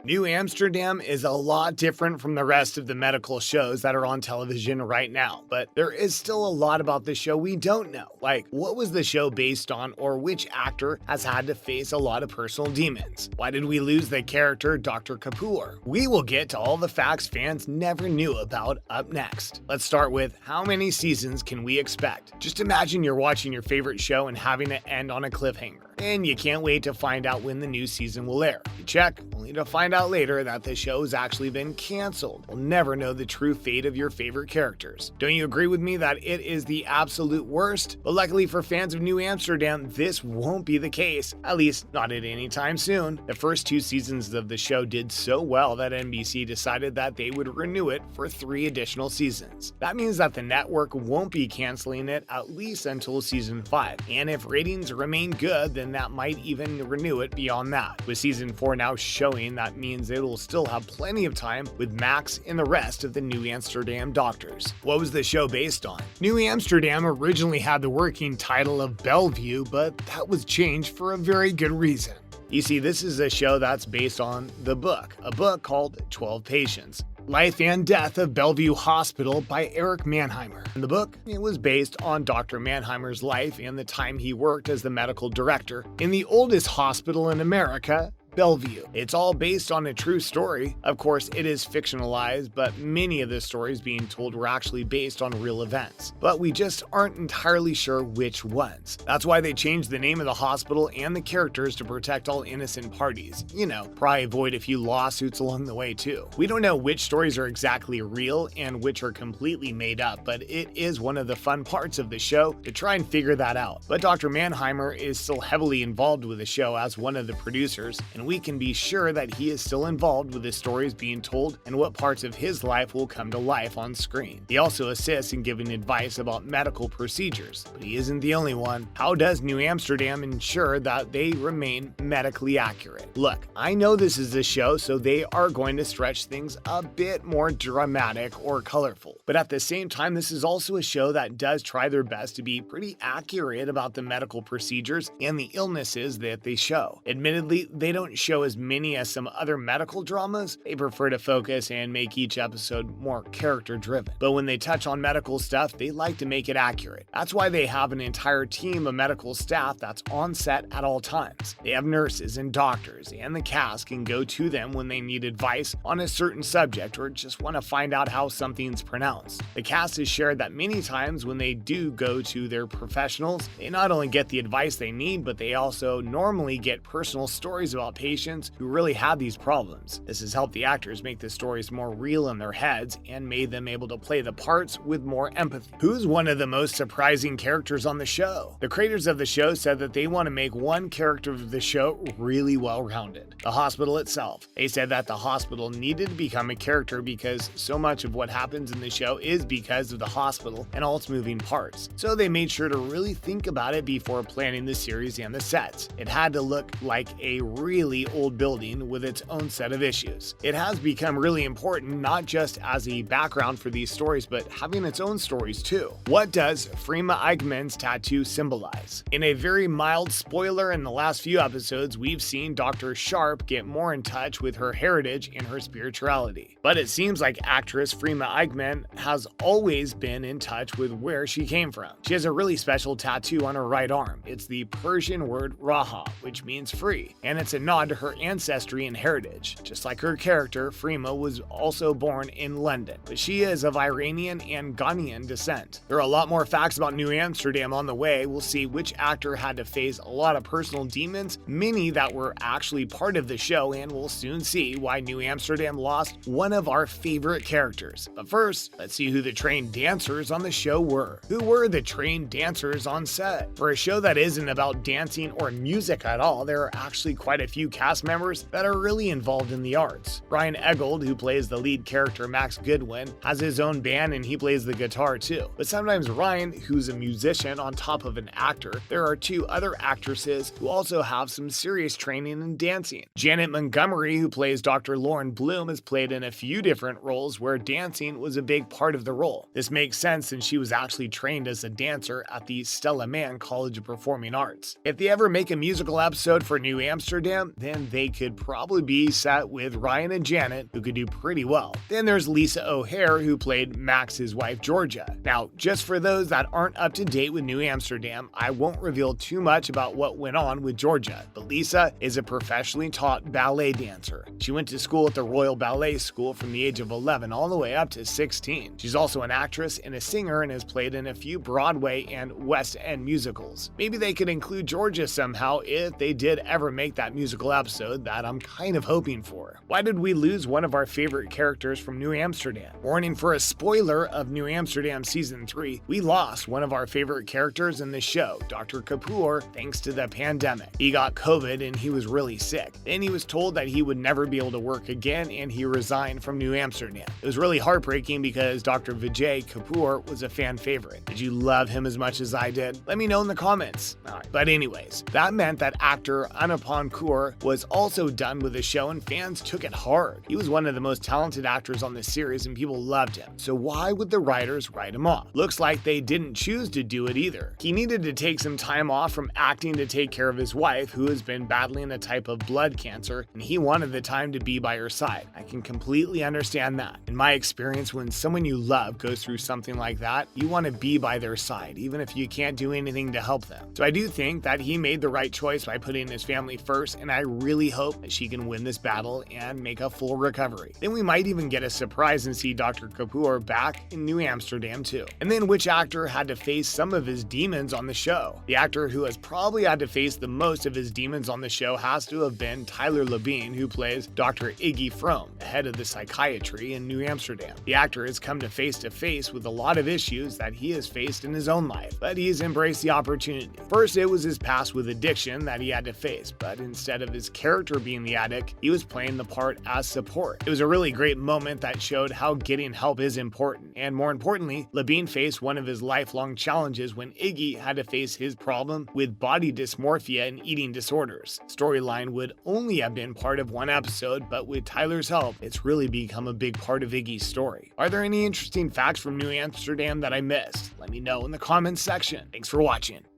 New Amsterdam is a lot different from the rest of the medical shows that are on television right now, but there is still a lot about the show we don't know. Like, what was the show based on, or which actor has had to face a lot of personal demons? Why did we lose the character Dr. Kapoor? We will get to all the facts fans never knew about up next. Let's start with, how many seasons can we expect? Just imagine you're watching your favorite show and having it end on a cliffhanger, and you can't wait to find out when the new season will air. You check, only to find out later that the show's actually been canceled. We'll never know the true fate of your favorite characters. Don't you agree with me that it is the absolute worst? But luckily for fans of New Amsterdam, this won't be the case, at least not at any time soon. The first 2 seasons of the show did so well that NBC decided that they would renew it for 3 additional seasons. That means that the network won't be canceling it at least until season 5, and if ratings remain good, then that might even renew it beyond that. With season 4 now showing, that means it'll still have plenty of time with Max and the rest of the New Amsterdam doctors. What was the show based on? New Amsterdam originally had the working title of Bellevue, but that was changed for a very good reason. You see, this is a show that's based on the book, a book called 12 Patients, Life and Death of Bellevue Hospital by Eric Manheimer. In the book, it was based on Dr. Manheimer's life and the time he worked as the medical director in the oldest hospital in America, Bellevue. It's all based on a true story. Of course, it is fictionalized, but many of the stories being told were actually based on real events. But we just aren't entirely sure which ones. That's why they changed the name of the hospital and the characters to protect all innocent parties. You know, probably avoid a few lawsuits along the way too. We don't know which stories are exactly real and which are completely made up, but it is one of the fun parts of the show to try and figure that out. But Dr. Manheimer is still heavily involved with the show as one of the producers, and we can be sure that he is still involved with the stories being told and what parts of his life will come to life on screen. He also assists in giving advice about medical procedures, but he isn't the only one. How does New Amsterdam ensure that they remain medically accurate? Look, I know this is a show, so they are going to stretch things a bit more dramatic or colorful, but at the same time, this is also a show that does try their best to be pretty accurate about the medical procedures and the illnesses that they show. Admittedly, they don't show as many as some other medical dramas. They prefer to focus and make each episode more character driven. But when they touch on medical stuff, they like to make it accurate. That's why they have an entire team of medical staff that's on set at all times. They have nurses and doctors, and the cast can go to them when they need advice on a certain subject or just want to find out how something's pronounced. The cast has shared that many times when they do go to their professionals, they not only get the advice they need, but they also normally get personal stories about patients who really had these problems. This has helped the actors make the stories more real in their heads and made them able to play the parts with more empathy. Who's one of the most surprising characters on the show? The creators of the show said that they want to make one character of the show really well-rounded: the hospital itself. They said that the hospital needed to become a character because so much of what happens in the show is because of the hospital and all its moving parts. So they made sure to really think about it before planning the series and the sets. It had to look like a really old building with its own set of issues. It has become really important, not just as a background for these stories, but having its own stories too. What does Freema Eichmann's tattoo symbolize? In a very mild spoiler, in the last few episodes, we've seen Dr. Sharp get more in touch with her heritage and her spirituality. But it seems like actress Freema Eichmann has always been in touch with where she came from. She has a really special tattoo on her right arm. It's the Persian word Raha, which means free, and it's a nod to her ancestry and heritage. Just like her character, Freema was also born in London, but she is of Iranian and Ghanaian descent. There are a lot more facts about New Amsterdam on the way. We'll see which actor had to face a lot of personal demons, many that were actually part of the show, and we'll soon see why New Amsterdam lost one of our favorite characters. But first, let's see who the trained dancers on the show were. Who were the trained dancers on set? For a show that isn't about dancing or music at all, there are actually quite a few cast members that are really involved in the arts. Ryan Eggold, who plays the lead character Max Goodwin, has his own band and he plays the guitar too. But sometimes Ryan, who's a musician on top of an actor, there are 2 other actresses who also have some serious training in dancing. Janet Montgomery, who plays Dr. Lauren Bloom, has played in a few different roles where dancing was a big part of the role. This makes sense since she was actually trained as a dancer at the Stella Mann College of Performing Arts. If they ever make a musical episode for New Amsterdam, then they could probably be set with Ryan and Janet, who could do pretty well. Then there's Lisa O'Hare, who played Max's wife Georgia. Now, just for those that aren't up to date with New Amsterdam, I won't reveal too much about what went on with Georgia, but Lisa is a professionally taught ballet dancer. She went to school at the Royal Ballet School from the age of 11 all the way up to 16. She's also an actress and a singer and has played in a few Broadway and West End musicals. Maybe they could include Georgia somehow if they did ever make that musical episode that I'm kind of hoping for. Why did we lose one of our favorite characters from New Amsterdam? Warning for a spoiler of New Amsterdam Season 3, we lost one of our favorite characters in the show, Dr. Kapoor, thanks to the pandemic. He got COVID and he was really sick. Then he was told that he would never be able to work again and he resigned from New Amsterdam. It was really heartbreaking because Dr. Vijay Kapoor was a fan favorite. Did you love him as much as I did? Let me know in the comments. But anyways, that meant that actor Anupam Kaur was also done with the show and fans took it hard. He was one of the most talented actors on the series and people loved him. So why would the writers write him off? Looks like they didn't choose to do it either. He needed to take some time off from acting to take care of his wife, who has been battling a type of blood cancer, and he wanted the time to be by her side. I can completely understand that. In my experience, when someone you love goes through something like that, you want to be by their side, even if you can't do anything to help them. So I do think that he made the right choice by putting his family first, and I really hope that she can win this battle and make a full recovery. Then we might even get a surprise and see Dr. Kapoor back in New Amsterdam too. And then which actor had to face some of his demons on the show? The actor who has probably had to face the most of his demons on the show has to have been Tyler Labine, who plays Dr. Iggy Frome, the head of the psychiatry in New Amsterdam. The actor has come to face with a lot of issues that he has faced in his own life, but he's embraced the opportunity. First, it was his past with addiction that he had to face, but instead of his character being the addict, he was playing the part as support. It was a really great moment that showed how getting help is important, and more importantly, Labine faced one of his lifelong challenges when Iggy had to face his problem with body dysmorphia and eating disorders. Storyline would only have been part of one episode, but with Tyler's help, it's really become a big part of Iggy's story. Are there any interesting facts from New Amsterdam that I missed? Let me know in the comments section. Thanks for watching.